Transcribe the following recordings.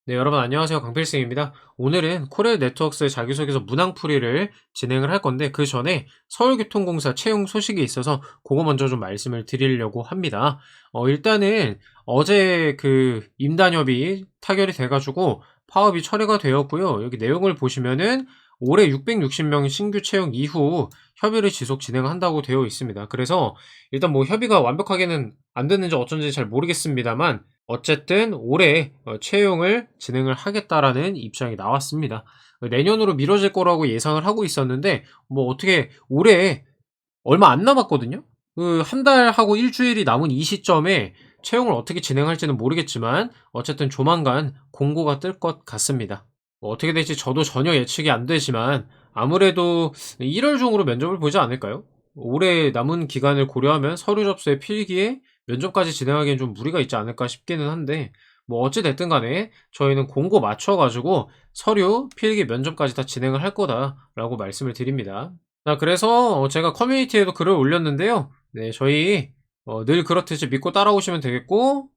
네, 여러분 안녕하세요. 강필승입니다. 오늘은 코레일 네트워크스의 자기소개서 문항풀이를 진행을 할 건데 그 전에 서울교통공사 채용 소식이 있어서 그거 먼저 좀 말씀을 드리려고 합니다. 일단은 어제 그 임단협이 타결이 돼가지고 파업이 철회가 되었고요. 여기 내용을 보시면은 올해 660명 신규 채용 이후 협의를 지속 진행한다고 되어 있습니다. 그래서 일단 뭐 협의가 완벽하게는 안 됐는지 어쩐지 잘 모르겠습니다만 어쨌든 올해 채용을 진행을 하겠다라는 입장이 나왔습니다. 내년으로 미뤄질 거라고 예상을 하고 있었는데 뭐 어떻게 올해 얼마 안 남았거든요. 그 한 달하고 일주일이 남은 이 시점에 채용을 어떻게 진행할지는 모르겠지만 어쨌든 조만간 공고가 뜰 것 같습니다. 뭐 어떻게 될지 저도 전혀 예측이 안 되지만 아무래도 1월 중으로 면접을 보지 않을까요? 올해 남은 기간을 고려하면 서류 접수의 필기에 면접까지 진행하기엔 좀 무리가 있지 않을까 싶기는 한데 뭐 어찌 됐든 간에 저희는 공고 맞춰 가지고 서류, 필기, 면접까지 다 진행을 할 거다라고 말씀을 드립니다. 자, 그래서 제가 커뮤니티에도 글을 올렸는데요. 네, 저희 늘 그렇듯이 믿고 따라오시면 되겠고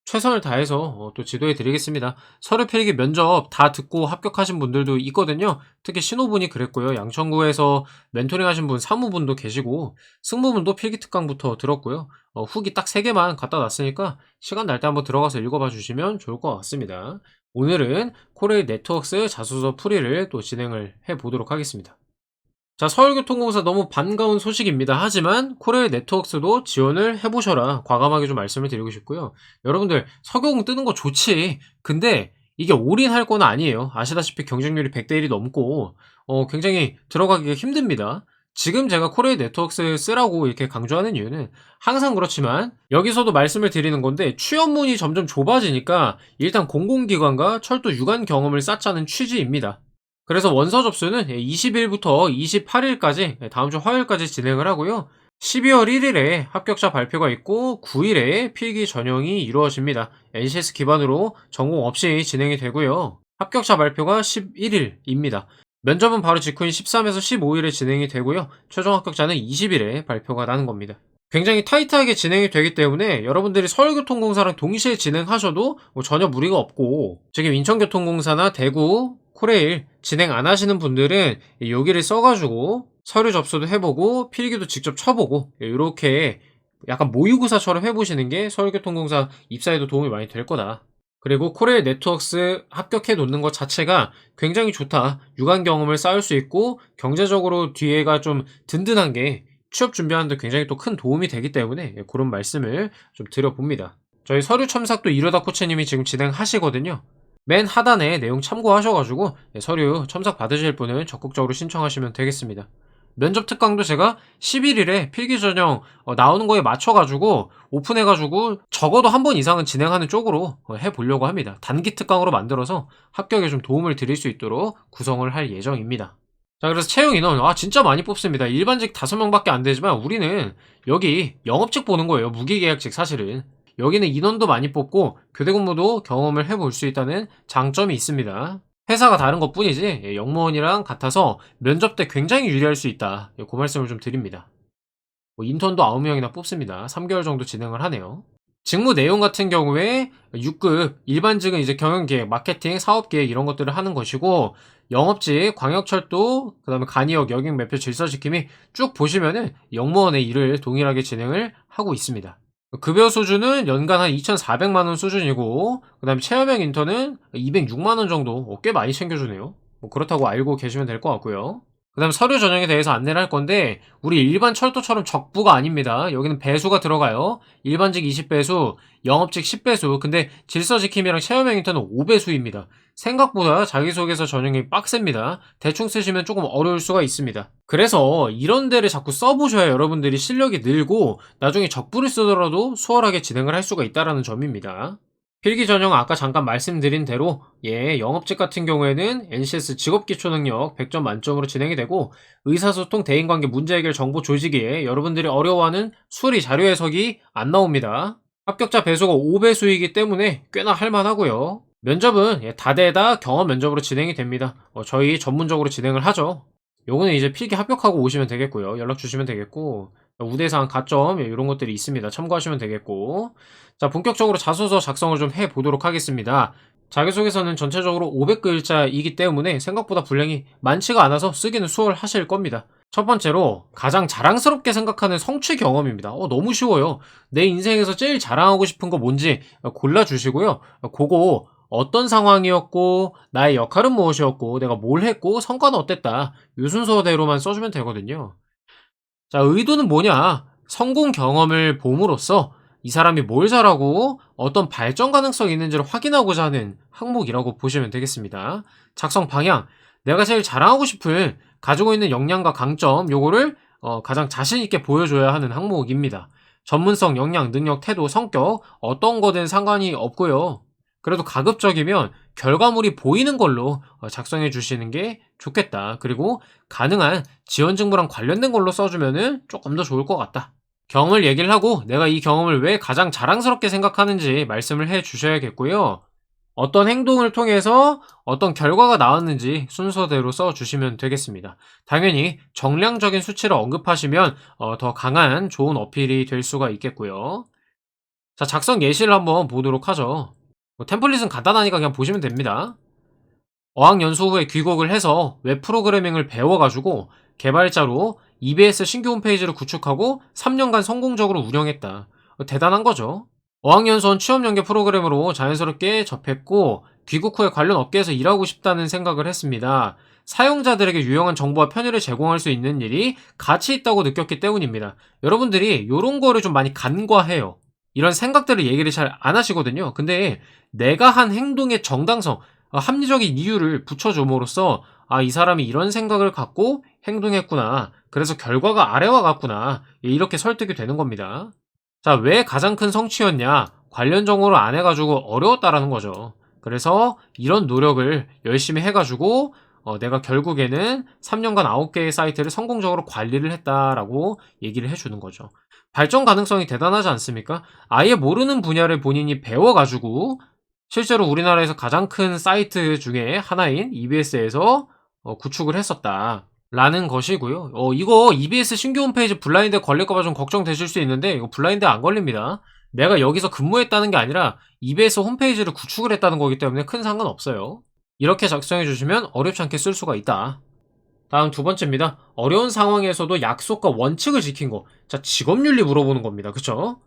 최선을 다해서 또 지도해 드리겠습니다. 서류 필기 면접 다 듣고 합격하신 분들도 있거든요. 특히 신호분이 그랬고요. 양천구에서 멘토링 하신 분 사무분도 계시고 승무분도 필기 특강부터 들었고요. 후기 딱 3개만 갖다 놨으니까 시간 날 때 한번 들어가서 읽어봐 주시면 좋을 것 같습니다. 오늘은 코레일 네트워크스 자소서 풀이를 또 진행을 해 보도록 하겠습니다. 자, 서울교통공사 너무 반가운 소식입니다. 하지만 코레일 네트워크스도 지원을 해보셔라. 과감하게 좀 말씀을 드리고 싶고요. 여러분들 석유공 뜨는 거 좋지. 근데 이게 올인할 건 아니에요. 아시다시피 경쟁률이 100대 1이 넘고 굉장히 들어가기가 힘듭니다. 지금 제가 코레일 네트워크스 쓰라고 이렇게 강조하는 이유는 항상 그렇지만 여기서도 말씀을 드리는 건데 취업문이 점점 좁아지니까 일단 공공기관과 철도 유관 경험을 쌓자는 취지입니다. 그래서 원서 접수는 20일부터 28일까지 다음 주 화요일까지 진행을 하고요. 12월 1일에 합격자 발표가 있고 9일에 필기 전형이 이루어집니다. NCS 기반으로 전공 없이 진행이 되고요. 합격자 발표가 11일입니다. 면접은 바로 직후인 13에서 15일에 진행이 되고요. 최종 합격자는 20일에 발표가 나는 겁니다. 굉장히 타이트하게 진행이 되기 때문에 여러분들이 서울교통공사랑 동시에 진행하셔도 뭐 전혀 무리가 없고 지금 인천교통공사나 대구, 코레일 진행 안 하시는 분들은 여기를 써가지고 서류 접수도 해보고 필기도 직접 쳐보고 이렇게 약간 모의고사처럼 해보시는 게 서울교통공사 입사에도 도움이 많이 될 거다. 그리고 코레일 네트워크스 합격해 놓는 것 자체가 굉장히 좋다. 유관 경험을 쌓을 수 있고 경제적으로 뒤에가 좀 든든한 게 취업 준비하는데 굉장히 또 큰 도움이 되기 때문에 그런 말씀을 좀 드려봅니다. 저희 서류 첨삭도 이러다 코치님이 지금 진행하시거든요. 맨 하단에 내용 참고하셔가지고 서류 첨삭 받으실 분은 적극적으로 신청하시면 되겠습니다. 면접 특강도 제가 11일에 필기 전형 나오는 거에 맞춰가지고 오픈해가지고 적어도 한 번 이상은 진행하는 쪽으로 해보려고 합니다. 단기 특강으로 만들어서 합격에 좀 도움을 드릴 수 있도록 구성을 할 예정입니다. 자, 그래서 채용 인원 진짜 많이 뽑습니다. 일반직 5명밖에 안 되지만 우리는 여기 영업직 보는 거예요. 무기계약직 사실은. 여기는 인원도 많이 뽑고 교대 근무도 경험을 해볼 수 있다는 장점이 있습니다. 회사가 다른 것 뿐이지 영무원이랑 같아서 면접 때 굉장히 유리할 수 있다. 그 말씀을 좀 드립니다. 뭐 인턴도 9명이나 뽑습니다. 3개월 정도 진행을 하네요. 직무 내용 같은 경우에 6급, 일반직은 이제 경영계획, 마케팅, 사업계획 이런 것들을 하는 것이고 영업직, 광역철도, 그 다음에 간이역, 여객 매표, 질서지킴이 쭉 보시면은 영무원의 일을 동일하게 진행을 하고 있습니다. 급여 수준은 연간 한 2,400만 원 수준이고 그 다음에 체험형 인턴은 206만 원 정도 꽤 많이 챙겨주네요. 뭐 그렇다고 알고 계시면 될 것 같고요. 그 다음 서류 전형에 대해서 안내를 할 건데 우리 일반 철도처럼 적부가 아닙니다. 여기는 배수가 들어가요. 일반직 20배수, 영업직 10배수. 근데 질서지킴이랑 체험형 인턴은 5배수입니다. 생각보다 자기소개서 전형이 빡셉니다. 대충 쓰시면 조금 어려울 수가 있습니다. 그래서 이런 데를 자꾸 써보셔야 여러분들이 실력이 늘고 나중에 적부를 쓰더라도 수월하게 진행을 할 수가 있다는 점입니다. 필기 전형 아까 잠깐 말씀드린 대로 영업직 같은 경우에는 NCS 직업기초능력 100점 만점으로 진행이 되고 의사소통, 대인관계, 문제해결, 정보 조직에 여러분들이 어려워하는 수리, 자료 해석이 안 나옵니다. 합격자 배수가 5배수이기 때문에 꽤나 할만하고요. 면접은 다대다 경험 면접으로 진행이 됩니다. 저희 전문적으로 진행을 하죠. 요거는 이제 필기 합격하고 오시면 되겠고요. 연락 주시면 되겠고 우대상, 가점 이런 것들이 있습니다. 참고하시면 되겠고 자, 본격적으로 자소서 작성을 좀 해보도록 하겠습니다. 자기소개서는 전체적으로 500글자이기 때문에 생각보다 분량이 많지가 않아서 쓰기는 수월하실 겁니다. 첫 번째로 가장 자랑스럽게 생각하는 성취 경험입니다. 너무 쉬워요. 내 인생에서 제일 자랑하고 싶은 거 뭔지 골라주시고요. 그거 어떤 상황이었고 나의 역할은 무엇이었고 내가 뭘 했고 성과는 어땠다. 이 순서대로만 써주면 되거든요. 자, 의도는 뭐냐? 성공 경험을 봄으로써 이 사람이 뭘 잘하고 어떤 발전 가능성이 있는지를 확인하고자 하는 항목이라고 보시면 되겠습니다. 작성 방향. 내가 제일 자랑하고 싶은 가지고 있는 역량과 강점, 요거를 가장 자신있게 보여줘야 하는 항목입니다. 전문성, 역량, 능력, 태도, 성격, 어떤 거든 상관이 없고요. 그래도 가급적이면 결과물이 보이는 걸로 작성해 주시는 게 좋겠다. 그리고 가능한 지원 직무랑 관련된 걸로 써주면은 조금 더 좋을 것 같다. 경험을 얘기를 하고 내가 이 경험을 왜 가장 자랑스럽게 생각하는지 말씀을 해 주셔야겠고요. 어떤 행동을 통해서 어떤 결과가 나왔는지 순서대로 써 주시면 되겠습니다. 당연히 정량적인 수치를 언급하시면 더 강한 좋은 어필이 될 수가 있겠고요. 자, 작성 예시를 한번 보도록 하죠. 템플릿은 간단하니까 그냥 보시면 됩니다. 어학연수 후에 귀국을 해서 웹 프로그래밍을 배워가지고 개발자로 EBS 신규 홈페이지를 구축하고 3년간 성공적으로 운영했다. 대단한 거죠. 어학연수원 취업연계 프로그램으로 자연스럽게 접했고 귀국 후에 관련 업계에서 일하고 싶다는 생각을 했습니다. 사용자들에게 유용한 정보와 편의를 제공할 수 있는 일이 가치 있다고 느꼈기 때문입니다. 여러분들이 이런 거를 좀 많이 간과해요. 이런 생각들을 얘기를 잘 안 하시거든요. 근데 내가 한 행동의 정당성, 합리적인 이유를 붙여줌으로써 이 사람이 이런 생각을 갖고 행동했구나. 그래서 결과가 아래와 같구나. 이렇게 설득이 되는 겁니다. 자, 왜 가장 큰 성취였냐? 관련 정보를 안 해가지고 어려웠다라는 거죠. 그래서 이런 노력을 열심히 해가지고 내가 결국에는 3년간 9개의 사이트를 성공적으로 관리를 했다라고 얘기를 해주는 거죠. 발전 가능성이 대단하지 않습니까? 아예 모르는 분야를 본인이 배워가지고 실제로 우리나라에서 가장 큰 사이트 중에 하나인 EBS에서 구축을 했었다. 라는 것이고요. 이거 EBS 신규 홈페이지 블라인드에 걸릴까봐 좀 걱정되실 수 있는데 이거 블라인드에 안 걸립니다. 내가 여기서 근무했다는 게 아니라 EBS 홈페이지를 구축을 했다는 거기 때문에 큰 상관없어요. 이렇게 작성해 주시면 어렵지 않게 쓸 수가 있다. 다음 두 번째입니다. 어려운 상황에서도 약속과 원칙을 지킨 거. 자, 직업윤리 물어보는 겁니다. 그쵸?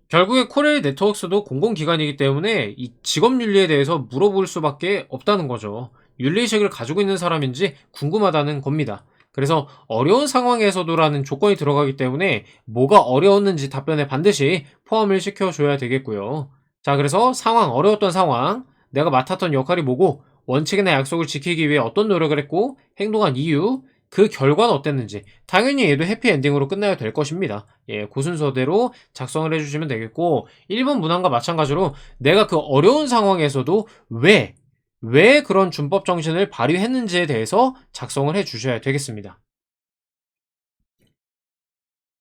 결국에 코레일 네트워크스도 공공기관이기 때문에 이 직업윤리에 대해서 물어볼 수밖에 없다는 거죠. 윤리의식을 가지고 있는 사람인지 궁금하다는 겁니다. 그래서 어려운 상황에서도라는 조건이 들어가기 때문에 뭐가 어려웠는지 답변에 반드시 포함을 시켜줘야 되겠고요. 자, 그래서 상황, 어려웠던 상황, 내가 맡았던 역할이 뭐고 원칙이나 약속을 지키기 위해 어떤 노력을 했고 행동한 이유, 그 결과는 어땠는지 당연히 얘도 해피엔딩으로 끝나야 될 것입니다. 그 순서대로 작성을 해주시면 되겠고 1번 문항과 마찬가지로 내가 그 어려운 상황에서도 왜 그런 준법 정신을 발휘했는지에 대해서 작성을 해주셔야 되겠습니다.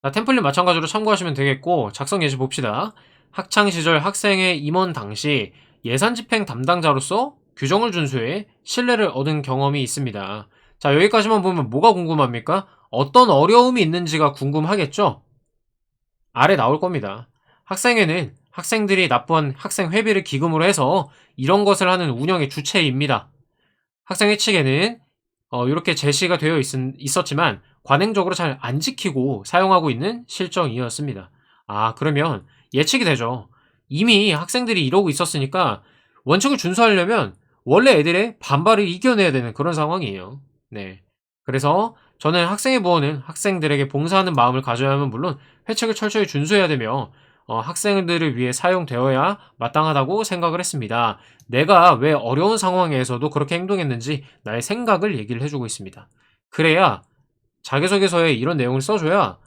자, 템플릿 마찬가지로 참고하시면 되겠고 작성 예시 봅시다. 학창시절 학생의 임원 당시 예산집행 담당자로서 규정을 준수해 신뢰를 얻은 경험이 있습니다. 자, 여기까지만 보면 뭐가 궁금합니까? 어떤 어려움이 있는지가 궁금하겠죠? 아래 나올 겁니다. 학생회는 학생들이 납부한 학생 회비를 기금으로 해서 이런 것을 하는 운영의 주체입니다. 학생회 측에는 이렇게 제시가 되어 있었지만 관행적으로 잘 안 지키고 사용하고 있는 실정이었습니다. 그러면 예측이 되죠. 이미 학생들이 이러고 있었으니까 원칙을 준수하려면 원래 애들의 반발을 이겨내야 되는 그런 상황이에요. 네. 그래서 저는 학생의 부원은 학생들에게 봉사하는 마음을 가져야 하면 물론 회칙을 철저히 준수해야 되며 학생들을 위해 사용되어야 마땅하다고 생각을 했습니다. 내가 왜 어려운 상황에서도 그렇게 행동했는지 나의 생각을 얘기를 해주고 있습니다. 그래야 자기소개서에 이런 내용을 써줘야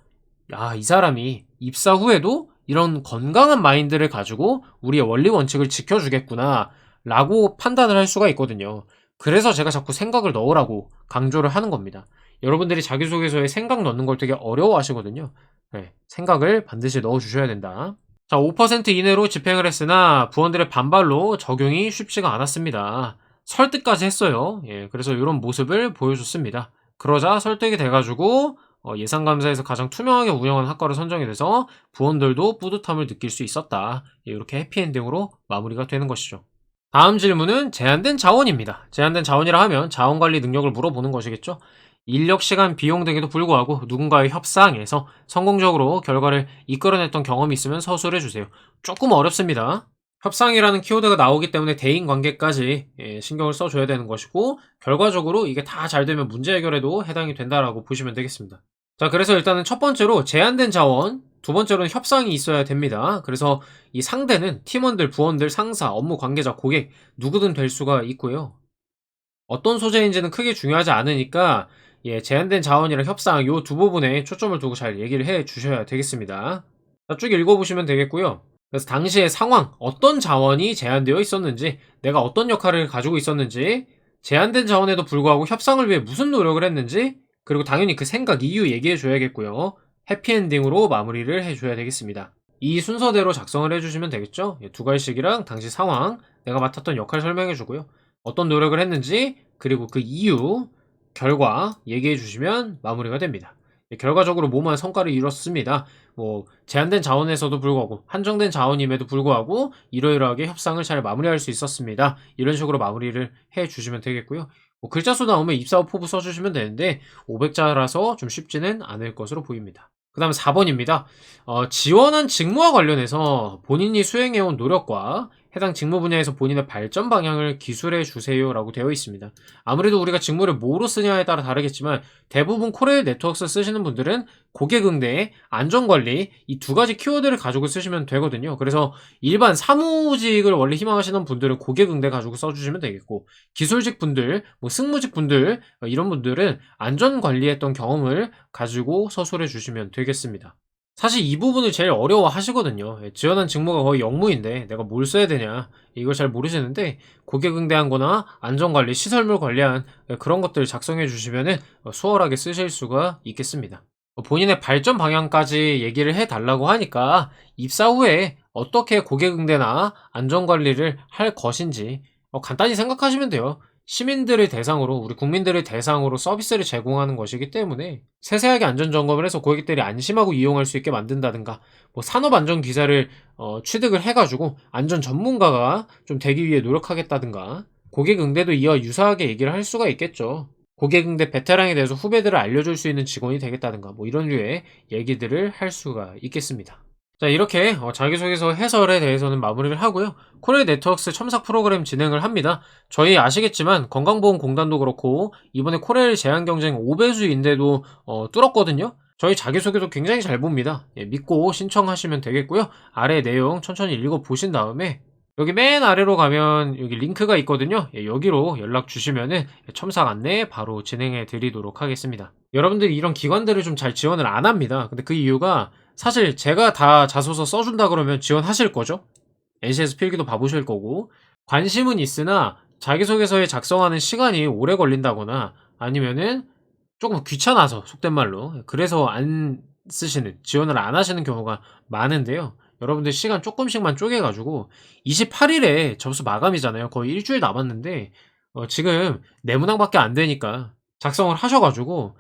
이 사람이 입사 후에도 이런 건강한 마인드를 가지고 우리의 원리 원칙을 지켜주겠구나 라고 판단을 할 수가 있거든요. 그래서 제가 자꾸 생각을 넣으라고 강조를 하는 겁니다. 여러분들이 자기소개서에 생각 넣는 걸 되게 어려워 하시거든요. 네, 생각을 반드시 넣어주셔야 된다. 자, 5% 이내로 집행을 했으나 부원들의 반발로 적용이 쉽지가 않았습니다. 설득까지 했어요. 그래서 이런 모습을 보여줬습니다. 그러자 설득이 돼가지고 예산감사에서 가장 투명하게 운영하는 학과로 선정이 돼서 부원들도 뿌듯함을 느낄 수 있었다. 이렇게 해피엔딩으로 마무리가 되는 것이죠. 다음 질문은 제한된 자원입니다. 제한된 자원이라 하면 자원관리 능력을 물어보는 것이겠죠. 인력, 시간, 비용 등에도 불구하고 누군가의 협상에서 성공적으로 결과를 이끌어냈던 경험이 있으면 서술해 주세요. 조금 어렵습니다. 협상이라는 키워드가 나오기 때문에 대인 관계까지 신경을 써줘야 되는 것이고, 결과적으로 이게 다 잘 되면 문제 해결에도 해당이 된다라고 보시면 되겠습니다. 자, 그래서 일단은 첫 번째로 제한된 자원, 두 번째로는 협상이 있어야 됩니다. 그래서 이 상대는 팀원들, 부원들, 상사, 업무 관계자, 고객 누구든 될 수가 있고요. 어떤 소재인지는 크게 중요하지 않으니까 제한된 자원이랑 협상 요 두 부분에 초점을 두고 잘 얘기를 해 주셔야 되겠습니다. 자, 쭉 읽어보시면 되겠고요. 그래서 당시의 상황, 어떤 자원이 제한되어 있었는지, 내가 어떤 역할을 가지고 있었는지, 제한된 자원에도 불구하고 협상을 위해 무슨 노력을 했는지, 그리고 당연히 그 생각, 이유 얘기해 줘야겠고요. 해피엔딩으로 마무리를 해 줘야 되겠습니다. 이 순서대로 작성을 해 주시면 되겠죠. 두 갈씩이랑 당시 상황, 내가 맡았던 역할 설명해 주고요. 어떤 노력을 했는지, 그리고 그 이유, 결과 얘기해 주시면 마무리가 됩니다. 결과적으로 뭐만 성과를 이뤘습니다. 뭐 제한된 자원에서도 불구하고, 한정된 자원임에도 불구하고 이러이러하게 협상을 잘 마무리할 수 있었습니다. 이런 식으로 마무리를 해 주시면 되겠고요. 뭐 글자 수 나오면 입사 후 포부 써 주시면 되는데 500자라서 좀 쉽지는 않을 것으로 보입니다. 그다음 4번입니다. 지원한 직무와 관련해서 본인이 수행해온 노력과 해당 직무 분야에서 본인의 발전 방향을 기술해 주세요라고 되어 있습니다. 아무래도 우리가 직무를 뭐로 쓰냐에 따라 다르겠지만, 대부분 코레일 네트워크스 쓰시는 분들은 고객 응대, 안전 관리 이 두 가지 키워드를 가지고 쓰시면 되거든요. 그래서 일반 사무직을 원래 희망하시는 분들은 고객 응대 가지고 써주시면 되겠고, 기술직 분들, 뭐 승무직 분들, 이런 분들은 안전 관리했던 경험을 가지고 서술해 주시면 되겠습니다. 사실 이 부분을 제일 어려워 하시거든요. 지원한 직무가 거의 영무인데 내가 뭘 써야 되냐, 이걸 잘 모르시는데 고객 응대한 거나 안전관리, 시설물 관리한 그런 것들 작성해 주시면은 수월하게 쓰실 수가 있겠습니다. 본인의 발전 방향까지 얘기를 해 달라고 하니까 입사 후에 어떻게 고객 응대나 안전관리를 할 것인지 간단히 생각하시면 돼요. 시민들을 대상으로, 우리 국민들을 대상으로 서비스를 제공하는 것이기 때문에 세세하게 안전점검을 해서 고객들이 안심하고 이용할 수 있게 만든다든가, 뭐 산업안전기사를 취득을 해가지고 안전 전문가가 좀 되기 위해 노력하겠다든가, 고객 응대도 이와 유사하게 얘기를 할 수가 있겠죠. 고객 응대 베테랑에 대해서 후배들을 알려줄 수 있는 직원이 되겠다든가, 뭐 이런 류의 얘기들을 할 수가 있겠습니다. 자, 이렇게 자기소개서 해설에 대해서는 마무리를 하고요. 코레일 네트워크스 첨삭 프로그램 진행을 합니다. 저희 아시겠지만 건강보험공단도 그렇고 이번에 코레일 제한경쟁 5배수인데도 뚫었거든요. 저희 자기소개서 굉장히 잘 봅니다. 믿고 신청하시면 되겠고요. 아래 내용 천천히 읽어보신 다음에 여기 맨 아래로 가면 여기 링크가 있거든요. 여기로 연락 주시면은 첨삭 안내 바로 진행해 드리도록 하겠습니다. 여러분들이 이런 기관들을 좀 잘 지원을 안 합니다. 근데 그 이유가, 사실 제가 다 자소서 써준다 그러면 지원하실 거죠? NCS 필기도 봐보실 거고, 관심은 있으나 자기소개서에 작성하는 시간이 오래 걸린다거나 아니면은 조금 귀찮아서, 속된 말로 그래서 안 쓰시는, 지원을 안 하시는 경우가 많은데요. 여러분들 시간 조금씩만 쪼개 가지고 28일에 접수 마감이잖아요. 거의 일주일 남았는데 지금 내문항밖에 안 되니까 작성을 하셔 가지고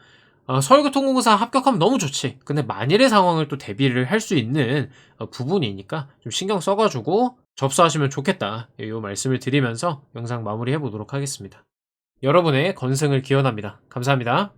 서울교통공사 합격하면 너무 좋지. 근데 만일의 상황을 또 대비를 할 수 있는 부분이니까 좀 신경 써 가지고 접수하시면 좋겠다, 요 말씀을 드리면서 영상 마무리해 보도록 하겠습니다. 여러분의 건승을 기원합니다. 감사합니다.